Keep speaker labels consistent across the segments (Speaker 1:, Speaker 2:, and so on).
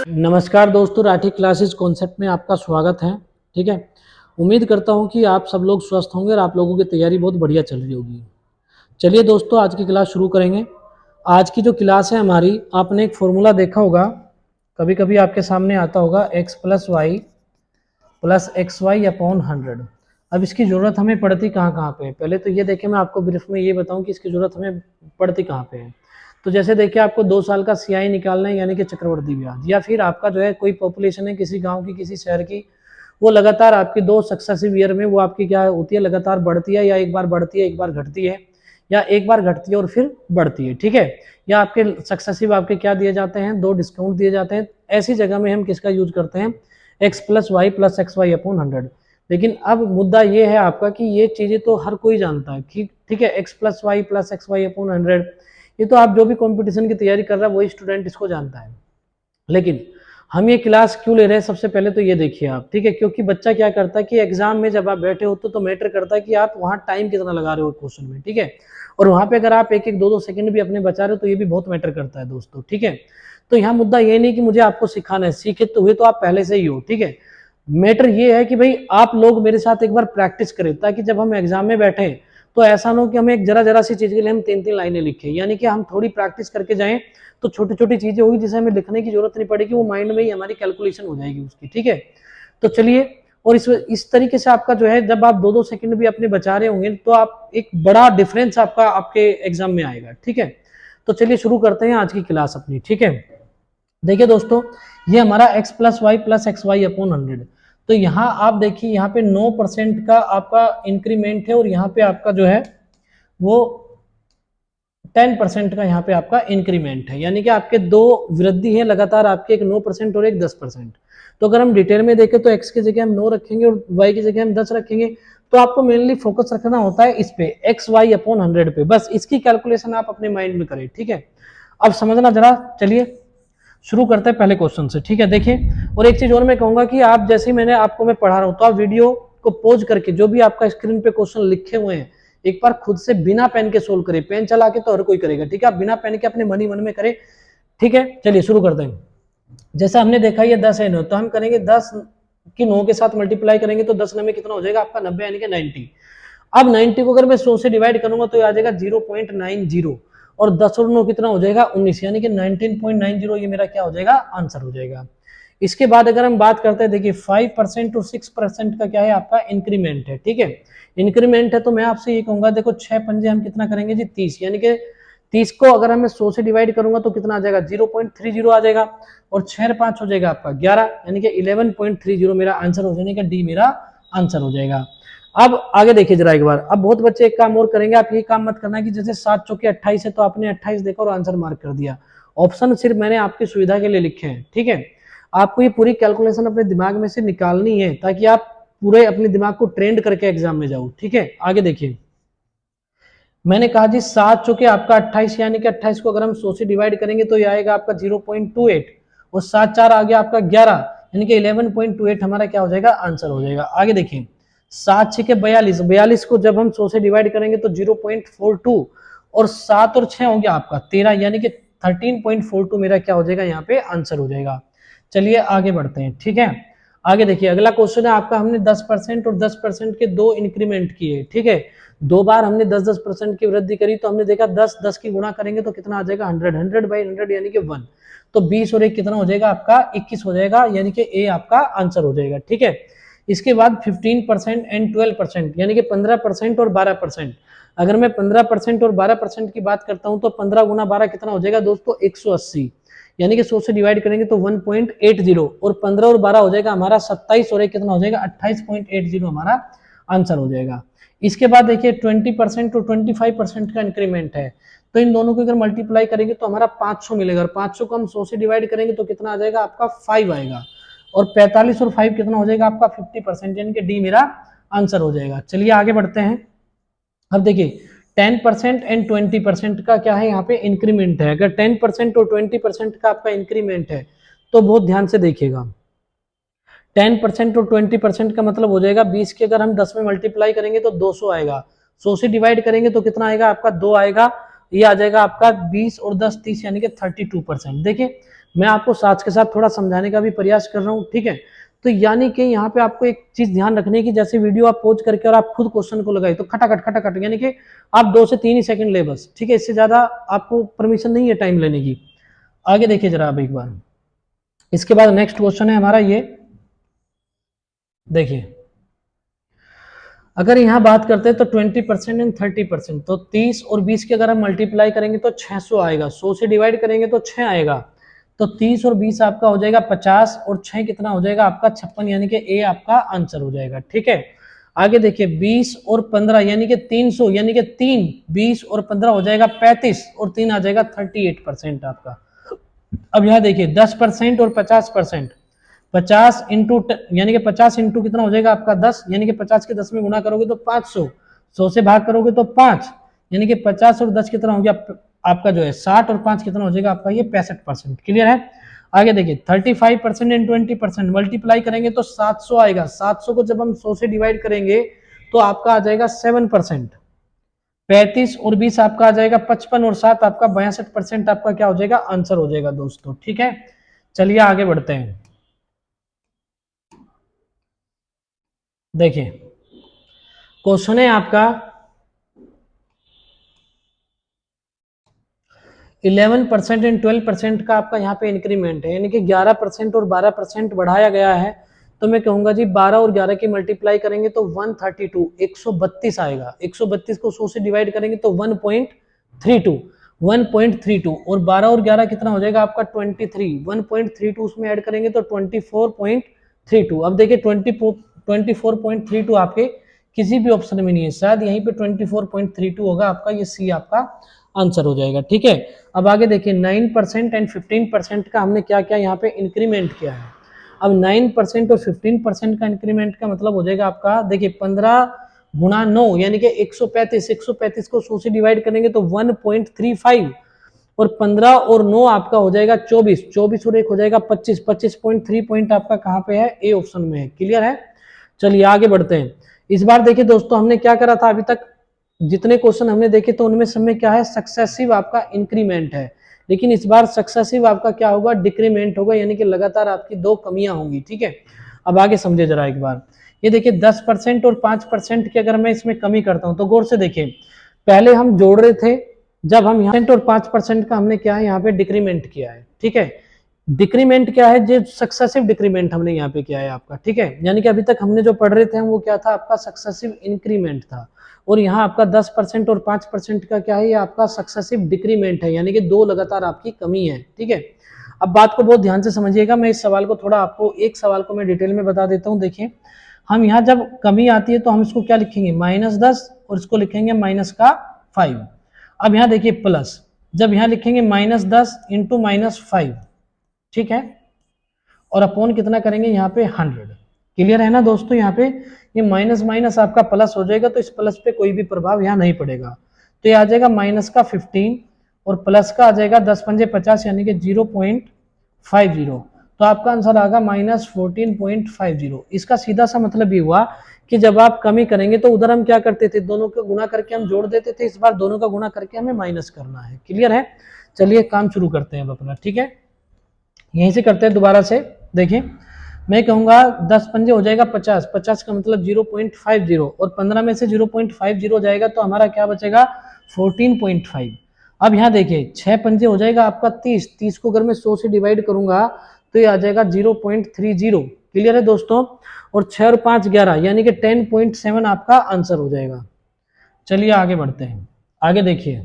Speaker 1: नमस्कार दोस्तों, Rathi classes concept में आपका स्वागत है। ठीक है। उम्मीद करता हूं कि आप सब लोग स्वस्थ होंगे और आप लोगों की तैयारी बहुत बढ़िया चल रही होगी। चलिए दोस्तों, आज की क्लास शुरू करेंगे। आज की जो क्लास है हमारी, आपने एक फॉर्मूला देखा होगा, कभी कभी आपके सामने आता होगा x+y अपॉन 100। अब इसकी ज़रूरत हमें पड़ती कहाँ कहाँ पे है, पहले तो ये देखें, मैं आपको ब्रीफ में ये बताऊं कि इसकी ज़रूरत हमें पड़ती कहाँ पे है। तो जैसे देखिए, आपको 2 साल का सीआई निकालना है, यानी कि चक्रवर्ती ब्याज, या फिर आपका जो है कोई पॉपुलेशन है किसी गांव की, किसी शहर की, वो लगातार आपकी 2 सक्सेसिव ईयर में वो आपकी क्या होती है, लगातार बढ़ती है, या एक बार बढ़ती है एक बार घटती है, या एक बार घटती है और फिर बढ़ती है। ठीक है। या आपके सक्सेसिव आपके क्या दिए जाते हैं, 2 डिस्काउंट दिए जाते हैं। ऐसी जगह में हम किसका यूज करते हैं, x+y अपॉन 100। लेकिन अब मुद्दा ये है आपका कि ये चीजें तो हर कोई जानता है कि ठीक है, x+y अपॉन 100, ये तो आप जो भी कंपटीशन की तैयारी कर रहा है वही स्टूडेंट इसको जानता है। लेकिन हम ये क्लास क्यों ले रहे हैं, सबसे पहले तो ये देखिए आप। ठीक है। क्योंकि बच्चा क्या करता है कि एग्जाम में जब आप बैठे हो तो मैटर करता है कि आप वहाँ टाइम कितना लगा रहे हो क्वेश्चन में। ठीक है। और वहाँ पे अगर आप एक एक दो दो सेकंड भी अपने बचा रहे हो तो ये भी बहुत मैटर करता है दोस्तों। ठीक है। तो यहाँ मुद्दा ये नहीं कि मुझे आपको सिखाना है, सीखे तो हुए तो आप पहले से ही हो। ठीक है। मैटर ये है कि भाई आप लोग मेरे साथ एक बार प्रैक्टिस करें, ताकि जब हम एग्जाम में बैठे तो ऐसा ना हो कि हमें एक जरा जरा सी चीज के लिए हम 3-3 लाइनें लिखें, यानी कि हम थोड़ी प्रैक्टिस करके जाएं तो छोटी छोटी चीजें होगी जिसे हमें लिखने की जरूरत नहीं पड़ेगी, वो माइंड में ही हमारी कैलकुलेशन हो जाएगी उसकी। ठीक है। तो चलिए, और इस तरीके से आपका जो है, जब आप 2-2 सेकंड भी अपने बचा रहे होंगे तो आप एक बड़ा डिफरेंस आपका आपके एग्जाम में आएगा। ठीक है। तो चलिए शुरू करते हैं आज की क्लास अपनी। ठीक है। देखिए दोस्तों, ये हमारा x+y अपॉन 100। तो यहाँ आप देखिए, यहाँ पे 9% का आपका इंक्रीमेंट है और यहाँ पे आपका जो है वो 10% का यहाँ पे आपका इंक्रीमेंट है, यानी कि आपके दो वृद्धि है लगातार, आपके एक 9% और एक 10%। तो अगर हम डिटेल में देखें तो x की जगह हम 9 रखेंगे और y की जगह हम 10 रखेंगे। तो आपको मेनली फोकस रखना होता है इस पे, xy अपॉन 100 पे, बस इसकी कैलकुलेशन आप अपने माइंड में करें। ठीक है। अब समझना जरा, चलिए शुरू करते हैं पहले क्वेश्चन से। ठीक है। देखिए, और एक चीज और मैं कहूंगा कि आप जैसे ही मैं पढ़ा रहा हूं तो आप वीडियो को पॉज करके जो भी आपका स्क्रीन पे क्वेश्चन लिखे हुए हैं एक बार खुद से बिना पेन के सोल्व करें। पेन चला के तो हर कोई करेगा, ठीक है, आप बिना पेन के अपने मन ही मन में करें। ठीक है। चलिए शुरू करते हैं। जैसा हमने देखा ये 10 है 9, तो हम करेंगे 10 की 9 के साथ मल्टीप्लाई करेंगे तो 10 में कितना हो जाएगा आपका 90, यानी कि 90। अब 90 को अगर मैं 100 से डिवाइड करूंगा तो आ जाएगा 0.90, और 10 और 9 कितना हो जाएगा 19, यानी कि 19.90, ये मेरा क्या हो जाएगा, आंसर हो जाएगा। इसके बाद अगर हम बात करते हैं, देखिए 5% और 6% का क्या है आपका इंक्रीमेंट है। ठीक है। इंक्रीमेंट है तो मैं आपसे ये कहूंगा, देखो 6 पंजे हम कितना करेंगे जी 30, यानी कि 30 को अगर मैं 100 से डिवाइड करूंगा तो कितना आ जाएगा 0.30 आ जाएगा, और 6 5 हो जाएगा आपका 11, यानी कि 11.30 मेरा आंसर हो जाने का डी मेरा आंसर हो जाएगा। अब आगे देखिए जरा एक बार। अब बहुत बच्चे एक काम और करेंगे, आप ये काम मत करना कि जैसे 7 चौके 28 है तो आपने 28 देखा और आंसर मार्क कर दिया। ऑप्शन सिर्फ मैंने आपकी सुविधा के लिए लिखे हैं। ठीक है। आपको ये पूरी कैलकुलेशन अपने दिमाग में से निकालनी है ताकि आप पूरे अपने दिमाग को ट्रेंड करके एग्जाम में जाओ। ठीक है। आगे देखिए, मैंने कहा जी 7 चौके आपका 28, यानी कि 28 को अगर हम 100 से डिवाइड करेंगे तो ये आएगा आपका 0.28, और 7 4 आ गया आपका 11, यानी कि 11.28 हमारा क्या हो जाएगा, आंसर हो जाएगा। आगे देखिए, 7 6 42, 42 को जब हम 100 से डिवाइड करेंगे तो 0.42, और 7 और 6 हो गया आपका 13, यानी कि 13.42 मेरा क्या हो जाएगा, यहाँ पे आंसर हो जाएगा। चलिए आगे बढ़ते हैं। ठीक है। आगे देखिए, अगला क्वेश्चन है आपका, हमने 10% और 10% के दो इंक्रीमेंट किए। ठीक है। दो बार हमने 10-10% की वृद्धि करी, तो हमने देखा 10-10 की गुणा करेंगे तो कितना आ जाएगा 100, 100/100 यानी कि 1, तो 20 और 1 कितना हो जाएगा आपका 21 हो जाएगा, यानी कि ए आपका आंसर हो जाएगा। ठीक है। इसके बाद 15% एंड 12%, यानी कि 15% और 12%। अगर मैं 15% और 12% की बात करता हूं तो 15 गुना 12 कितना हो जाएगा दोस्तों 180, यानी कि 100 से डिवाइड करेंगे तो 1.80, और 15 और 12 हो जाएगा हमारा 27, और एक कितना हो जाएगा 28.80 हमारा आंसर हो जाएगा। इसके बाद देखिए 20% और 25% का इंक्रीमेंट है, तो इन दोनों को अगर मल्टीप्लाई करेंगे तो हमारा 500 मिलेगा, और 500 को हम 100 से डिवाइड करेंगे तो कितना आ जाएगा आपका 5 आएगा, और 45 और 5 कितना हो जाएगा आपका 50%, यानी कि डी मेरा आंसर हो जाएगा। चलिए आगे बढ़ते हैं। अब देखिए 10% एंड 20% का क्या है यहाँ पे इंक्रीमेंट है। अगर 10% और 20% का आपका इंक्रीमेंट है तो बहुत ध्यान से देखिएगा। 10% और 20% का मतलब हो जाएगा 20 के अगर हम 10 में मल्टीप्लाई करेंगे तो 200 आएगा, 100 से डिवाइड करेंगे तो कितना आएगा आपका 2 आएगा, ये आ जाएगा आपका 20 और 10 30, यानी कि 32%। देखिए मैं आपको साथ के साथ थोड़ा समझाने का भी प्रयास कर रहा हूँ, ठीक है। तो यानी कि यहाँ पे आपको एक चीज ध्यान रखने की, जैसे वीडियो आप पॉज करके और आप खुद क्वेश्चन को लगाए तो खटाखट यानी कि आप 2 से 3 ही सेकंड ले बस, ठीक है। इससे ज्यादा आपको परमिशन नहीं है टाइम लेने की। आगे देखिए जरा आप एक बार। इसके बाद नेक्स्ट क्वेश्चन है हमारा ये, देखिए अगर यहाँ बात करते हैं तो 20% एंड 30%, तो 30 और 20 की अगर हम मल्टीप्लाई करेंगे तो 600 आएगा, 100 से डिवाइड करेंगे तो 6 आएगा, तो 30 और 20 आपका हो जाएगा 50 और 6 कितना हो जाएगा आपका 56, यानी कि ए आपका आंसर हो जाएगा, ठीक है। आगे देखिए 20 और 15 यानी कि 300, यानी कि 3 20 और 15 हो जाएगा 35 और 3 आ जाएगा 38% आपका। अब यहाँ देखिए 10% और 50%, 50 इंटू यानी कि 50 इंटू कितना हो जाएगा आपका 10, यानी कि 50 के 10 में गुना करोगे तो 500, 100 से भाग करोगे तो 5, यानी कि 50 और 10 कितना हो गया आपका जो है 60 और 5 कितना हो जाएगा आपका ये 65%। क्लियर है। आगे देखिए 35% एंड 20% मल्टीप्लाई करेंगे तो 700 आएगा, 700 को जब हम 100 से डिवाइड करेंगे तो आपका आ जाएगा 7%। 35 और 20 आपका आ जाएगा 55 और 7 आपका 62% आपका क्या हो जाएगा आंसर हो जाएगा दोस्तों, ठीक है। चलिए आगे बढ़ते हैं। देखिए क्वेश्चन है आपका 11% एंड 12% का आपका यहाँ पे इंक्रीमेंट है, यानी कि 11% और 12% बढ़ाया गया है। तो मैं कहूंगा जी 12 और 11 की मल्टीप्लाई करेंगे तो 132 132 आएगा, 132 को 100 से डिवाइड करेंगे तो 1.32 और 12 और 11 कितना हो जाएगा आपका 23, 1.32 उसमें ऐड करेंगे तो 24.32। अब देखिए 24.32 आपके किसी भी ऑप्शन में नहीं है, शायद यहीं पे 24.32 होगा आपका, ये सी आपका आंसर हो जाएगा, ठीक है। अब आगे देखिए 9% एंड 15% का हमने क्या क्या यहाँ पे इंक्रीमेंट किया है। अब 9% और 15% का इंक्रीमेंट का मतलब हो जाएगा आपका, देखिए 15 गुणा 9 यानी कि 135, 135 को 100 से डिवाइड करेंगे तो 1.35 और 15 और 9 आपका हो जाएगा 24, 24 और 1 हो जाएगा 25, 25.3 पॉइंट आपका कहाँ पे है ए ऑप्शन में है। क्लियर है। चलिए आगे बढ़ते हैं। इस बार देखिए दोस्तों हमने क्या करा था, अभी तक जितने क्वेश्चन हमने देखे तो उनमें सब में क्या है सक्सेसिव आपका इंक्रीमेंट है, लेकिन इस बार सक्सेसिव आपका क्या होगा डिक्रीमेंट होगा, यानी कि लगातार आपकी 2 कमियां होंगी, ठीक है। अब आगे समझे जरा एक बार। ये देखिए 10% और 5% की अगर मैं इसमें कमी करता हूं तो गौर से देखिए, पहले हम जोड़ रहे थे, जब हम यहाँ और 5% का हमने क्या है यहाँ पे डिक्रीमेंट किया है, ठीक है। डिक्रीमेंट क्या है, जो सक्सेसिव डिक्रीमेंट हमने यहाँ पे किया है आपका, ठीक है। यानी कि अभी तक हमने जो पढ़ रहे थे वो क्या था आपका सक्सेसिव इंक्रीमेंट था, और यहाँ आपका 10% और 5% का क्या है ये आपका सक्सेसिव डिक्रीमेंट है, यानी कि 2 लगातार आपकी कमी है, ठीक है। अब बात को बहुत ध्यान से समझिएगा, मैं इस सवाल को थोड़ा आपको एक सवाल को मैं डिटेल में बता देता हूँ। देखिए हम यहाँ जब कमी आती है तो हम इसको क्या लिखेंगे -10 और इसको लिखेंगे -5। अब यहाँ देखिए प्लस, जब यहाँ लिखेंगे -10 इंटू -5, ठीक है, और अपॉन कितना करेंगे यहाँ पे 100। क्लियर है ना दोस्तों, यहाँ पे ये माइनस माइनस आपका प्लस हो जाएगा, तो इस प्लस पे कोई भी प्रभाव यहाँ नहीं पड़ेगा, तो ये आ जाएगा माइनस का 15 और प्लस का आ जाएगा 10 पंजे 50 यानी कि 0.50, तो आपका आंसर आएगा -14.50। इसका सीधा सा मतलब ये हुआ कि जब आप कमी करेंगे तो उधर हम क्या करते थे, दोनों का गुणा करके हम जोड़ देते थे, इस बार दोनों का गुणा करके हमें माइनस करना है। क्लियर है। चलिए काम शुरू करते हैं अब अपना, ठीक है, यहीं से करते हैं दोबारा से। देखिए मैं कहूंगा 10 पंजे हो जाएगा 50, 50 का मतलब 0.50 और 15 में से 0.50 जाएगा तो हमारा क्या बचेगा 14.5। अब यहाँ देखिए 6 पंजे हो जाएगा आपका 30, 30 को अगर मैं 100 से डिवाइड करूंगा तो ये आ जाएगा 0.30। क्लियर है दोस्तों। और 6 और 5 11 यानी कि 10.7 आपका आंसर हो जाएगा। चलिए आगे बढ़ते हैं। आगे देखिए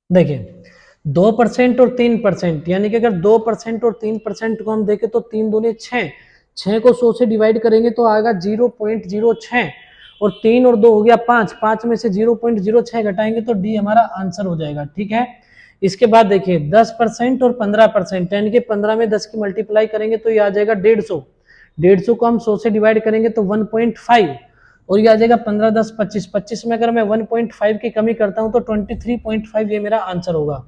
Speaker 1: देखिए 2% और 3%, यानी कि अगर 2% और 3% को हम देखें तो 3 दूनी 6, 6 को 100 से डिवाइड करेंगे तो आएगा 0.06 और 3 और 2 हो गया 5, 5 में से 0.06 घटाएंगे तो डी हमारा आंसर हो जाएगा, ठीक है। इसके बाद देखिए 10% और 15%, यानी कि 15 में 10 की मल्टीप्लाई करेंगे तो ये आ जाएगा 150, 150 को हम 100 से डिवाइड करेंगे तो 1.5 और ये आ जाएगा 15 10 25, 25 में अगर मैं 1.5 की कमी करता हूं तो 23.5 ये मेरा आंसर होगा।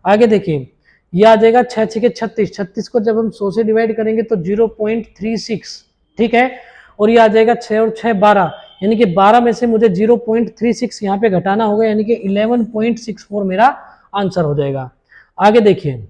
Speaker 1: आगे देखिए ये आ जाएगा 6 6 के 36, 36 को जब हम 100 से डिवाइड करेंगे तो 0.36, ठीक है। और ये आ जाएगा 6 और 6 12, यानी कि 12 में से मुझे 0.36 यहाँ पे घटाना होगा, यानी कि 11.64 मेरा आंसर हो जाएगा। आगे देखिए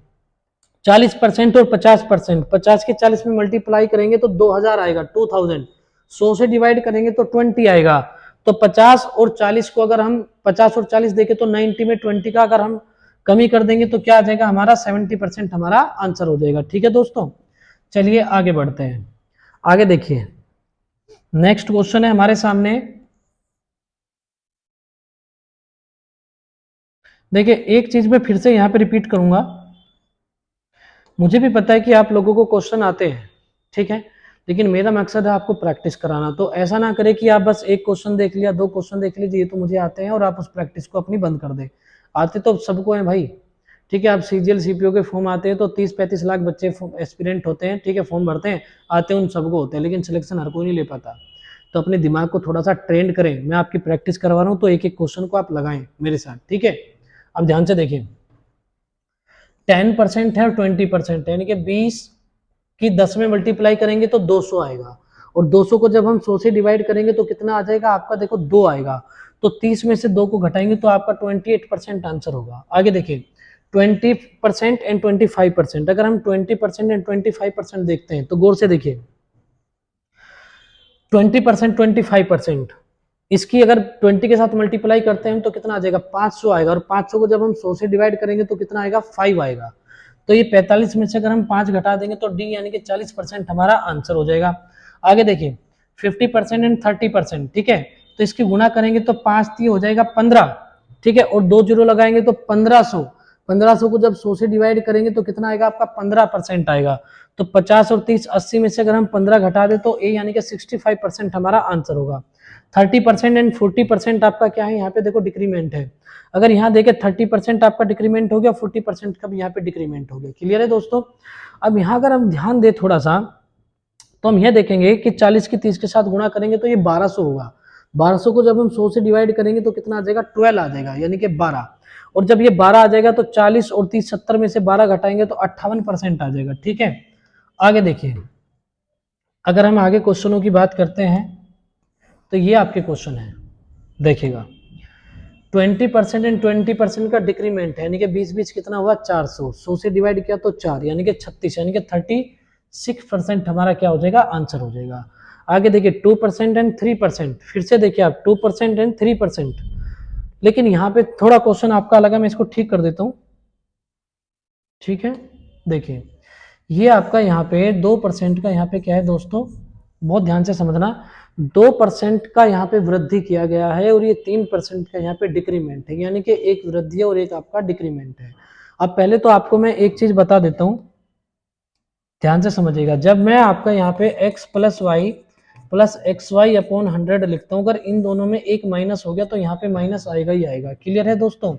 Speaker 1: 40% और 50%, 50 के 40 में मल्टीप्लाई करेंगे तो 2000 आएगा, 2000। 100 से डिवाइड करेंगे तो 20 आएगा। तो 50 और 40 को अगर हम 50 और 40 देखें तो 90 में 20 का अगर हम कमी कर देंगे तो क्या आ जाएगा हमारा 70% हमारा आंसर हो जाएगा। ठीक है दोस्तों, चलिए आगे बढ़ते हैं। आगे देखिए नेक्स्ट क्वेश्चन है हमारे सामने। देखिए एक चीज मैं फिर से यहां पे रिपीट करूंगा, मुझे भी पता है कि आप लोगों को क्वेश्चन आते हैं, ठीक है, लेकिन मेरा मकसद है आपको प्रैक्टिस कराना। तो ऐसा ना करें कि आप बस एक क्वेश्चन देख लिया, 2 क्वेश्चन देख लीजिए, ये तो मुझे आते हैं, और आप उस प्रैक्टिस को अपनी बंद कर दें। आते तो सबको हैं भाई, ठीक है। आप सीजीएल सीपीओ के फॉर्म आते हैं तो 30-35 लाख बच्चे एस्पिरेंट होते हैं, ठीक है, फॉर्म भरते हैं, आते हैं उन सबको होते हैं, लेकिन सिलेक्शन हर कोई नहीं ले पाता। तो अपने दिमाग को थोड़ा सा ट्रेंड करें, मैं आपकी प्रैक्टिस करवा रहा हूँ, तो एक एक क्वेश्चन को आप लगाएं मेरे साथ, ठीक है। अब ध्यान से देखिए 10% है और 20% है, यानी कि 20 की 10 में मल्टीप्लाई करेंगे तो 200 आएगा, और 200 को जब हम 100 से डिवाइड करेंगे तो कितना आ जाएगा आपका, देखो 2 आएगा। तो 30 में से 2 को घटाएंगे तो आपका 28% आंसर होगा। आगे देखिए 20% एंड 25%, अगर हम 20% एंड 25% देखते हैं तो गौर से देखिए 20% 25%, इसकी अगर 20 के साथ मल्टीप्लाई करते हैं तो कितना आ जाएगा 500 आएगा, और 500 को जब हम 100 से डिवाइड करेंगे तो कितना आएगा 5 आएगा। तो ये 45 में से अगर हम 5 घटा देंगे तो डी यानी कि 40% हमारा आंसर हो जाएगा। आगे देखिए 50% एंड 30%, ठीक है, तो इसकी गुणा करेंगे तो 5 3 हो जाएगा 15, ठीक है, और 2 जीरो लगाएंगे तो 1500, 1500 को जब 100 से डिवाइड करेंगे तो कितना आएगा आपका 15% आएगा। तो 50 और 30 80 में से अगर हम 15 घटा दे तो ए यानी कि 65% हमारा आंसर होगा। 30% एंड 40% आपका क्या है, यहाँ पे देखो डिक्रीमेंट है। अगर यहाँ देखे 30% आपका डिक्रीमेंट हो गया, 40% का भी यहाँ पे डिक्रीमेंट हो गया। क्लियर है दोस्तों। अब यहाँ अगर हम ध्यान दें थोड़ा सा तो हम यह देखेंगे कि 40 की 30 के साथ गुणा करेंगे तो ये 1200 होगा। 1200 को जब हम 100 से डिवाइड करेंगे तो कितना आ जाएगा 12 आ जाएगा, यानी कि 12। और जब ये 12 आ जाएगा तो 40 और 30 70 में से 12 घटाएंगे तो 58% आ जाएगा। ठीक है, आगे देखिए अगर हम आगे क्वेश्चनों की बात करते हैं तो ये आपके क्वेश्चन है, देखिएगा 20% एंड 20% का डिक्रीमेंट है, यानी कि 20 कितना हुआ 400, 100 से डिवाइड किया तो 4 यानी कि 36, यानी कि 36% हमारा क्या हो जाएगा आंसर हो जाएगा। आगे देखिए 2% एंड 3%, फिर से देखिए आप 2% एंड 3%, लेकिन यहाँ पे थोड़ा क्वेश्चन आपका अलग है, मैं इसको ठीक कर देता हूँ। ठीक है, देखिए ये आपका यहाँ पे 2% का यहाँ पे क्या है दोस्तों, बहुत ध्यान से समझना, 2% का यहाँ पे वृद्धि किया गया है और ये 3% का यहाँ पे डिक्रीमेंट है, यानी कि एक वृद्धि है और एक आपका डिक्रीमेंट है। अब पहले तो आपको मैं एक चीज बता देता हूँ, ध्यान से समझिएगा। जब मैं आपका यहाँ पे x plus y plus x y upon 100 लिखता हूँ, अगर इन दोनों में एक माइनस हो गया तो यहाँ पे माइनस आएगा ही आएगा। क्लियर है दोस्तों।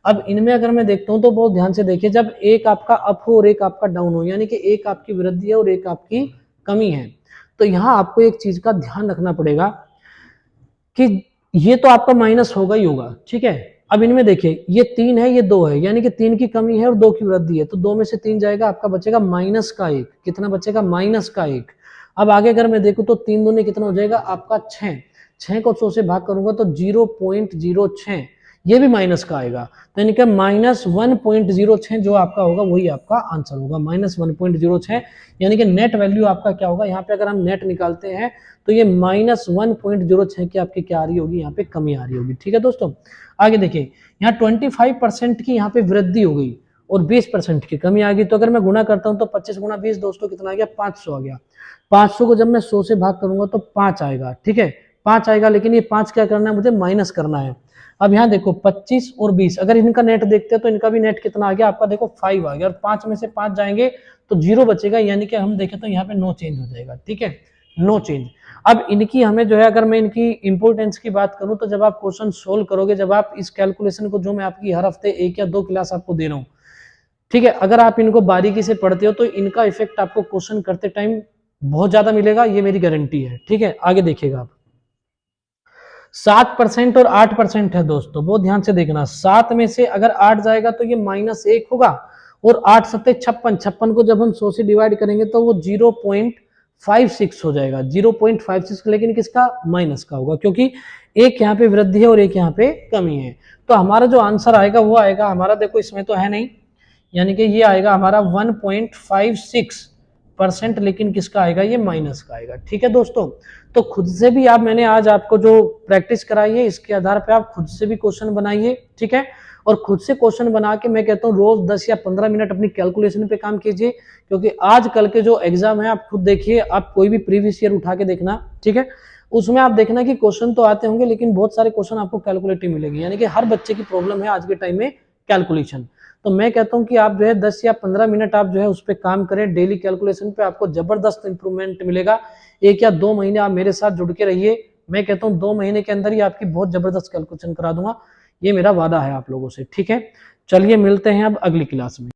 Speaker 1: अब इनमें अगर मैं देखता हूँ तो बहुत ध्यान से देखिए, जब एक आपका अप हो और एक आपका डाउन हो, यानी कि एक आपकी वृद्धि है और एक आपकी कमी है, तो यहाँ आपको एक चीज का ध्यान रखना पड़ेगा कि ये तो आपका माइनस होगा ही होगा। ठीक है, अब इनमें देखिए ये 3 है ये 2 है, यानी कि 3 की कमी है और 2 की वृद्धि है, तो 2 में से 3 जाएगा, आपका बचेगा माइनस का 1। कितना बचेगा माइनस का 1। अब आगे अगर मैं देखूं तो 3 दूनी कितना हो जाएगा आपका 6, 6 को 100 से भाग करूंगा तो 0.06, ये भी माइनस का आएगा, तो यानी कि -1.06 जो आपका होगा वही आपका आंसर होगा, -1.06, यानी कि नेट वैल्यू आपका क्या होगा, यहाँ पे अगर हम नेट निकालते हैं तो ये -1.06 की आपकी क्या आ रही होगी, यहाँ पे कमी आ रही होगी। ठीक है दोस्तों, आगे देखिए यहाँ 25% की यहाँ पे वृद्धि हो गई और 20% की कमी आ गई, तो अगर मैं गुणा करता हूँ तो 25 गुणा 20 दोस्तों कितना आ गया 500 आ गया। 500 को जब मैं 100 से भाग करूंगा तो 5 आएगा। ठीक है, 5 आएगा, लेकिन ये 5 क्या करना है मुझे माइनस करना है। अब यहाँ देखो 25 और 20, अगर इनका नेट देखते हैं तो इनका भी नेट कितना आ गया आपका, देखो 5 आ गया, और 5 में से 5 जाएंगे तो 0 बचेगा, यानी कि हम देखें तो यहाँ पे नो चेंज हो जाएगा। ठीक है, नो चेंज। अब इनकी हमें जो है, अगर मैं इनकी इंपोर्टेंस की बात करूं तो जब आप क्वेश्चन सोल्व करोगे, जब आप इस कैलकुलेशन को, जो मैं आपकी हर हफ्ते 1 या 2 क्लास आपको दे रहा हूं, ठीक है, अगर आप इनको बारीकी से पढ़ते हो तो इनका इफेक्ट आपको क्वेश्चन करते टाइम बहुत ज्यादा मिलेगा, ये मेरी गारंटी है। ठीक है, आगे देखिएगा आप 7% और 8% है दोस्तों, बहुत ध्यान से देखना। 7 में से अगर 8 जाएगा तो ये -1 होगा, और 8 सत्ते 56, 56 को जब हम 100 से डिवाइड करेंगे तो वो 0.56 हो जाएगा, 0.56, लेकिन किसका, माइनस का होगा, क्योंकि एक यहाँ पे वृद्धि है और एक यहाँ पे कमी है। तो हमारा जो आंसर आएगा वो आएगा हमारा, देखो इसमें तो है नहीं, यानी कि ये आएगा हमारा 1.56%, लेकिन किसका आएगा, ये माइनस का आएगा। ठीक है दोस्तों, तो खुद से भी आप, मैंने आज आपको जो प्रैक्टिस कराई है इसके आधार पे आप खुद से भी क्वेश्चन बनाइए, ठीक है, और खुद से क्वेश्चन बना के मैं कहता हूँ रोज 10 या 15 मिनट अपनी कैलकुलेशन पे काम कीजिए, क्योंकि आजकल के जो एग्जाम है आप खुद देखिए, आप कोई भी प्रीवियस ईयर उठा के देखना, ठीक है, उसमें आप देखना कि क्वेश्चन तो आते होंगे लेकिन बहुत सारे क्वेश्चन आपको कैलकुलेटिव मिलेंगे, यानी कि हर बच्चे की प्रॉब्लम है आज के टाइम में कैलकुलेशन। तो मैं कहता हूं कि आप जो है 10 या 15 मिनट आप जो है उस पर काम करें डेली कैलकुलेशन पे, आपको जबरदस्त इंप्रूवमेंट मिलेगा। 1 या 2 महीने आप मेरे साथ जुड़ के रहिए, मैं कहता हूं 2 महीने के अंदर ही आपकी बहुत जबरदस्त कैलकुलेशन करा दूंगा, ये मेरा वादा है आप लोगों से। ठीक है, चलिए मिलते हैं अब अगली क्लास में।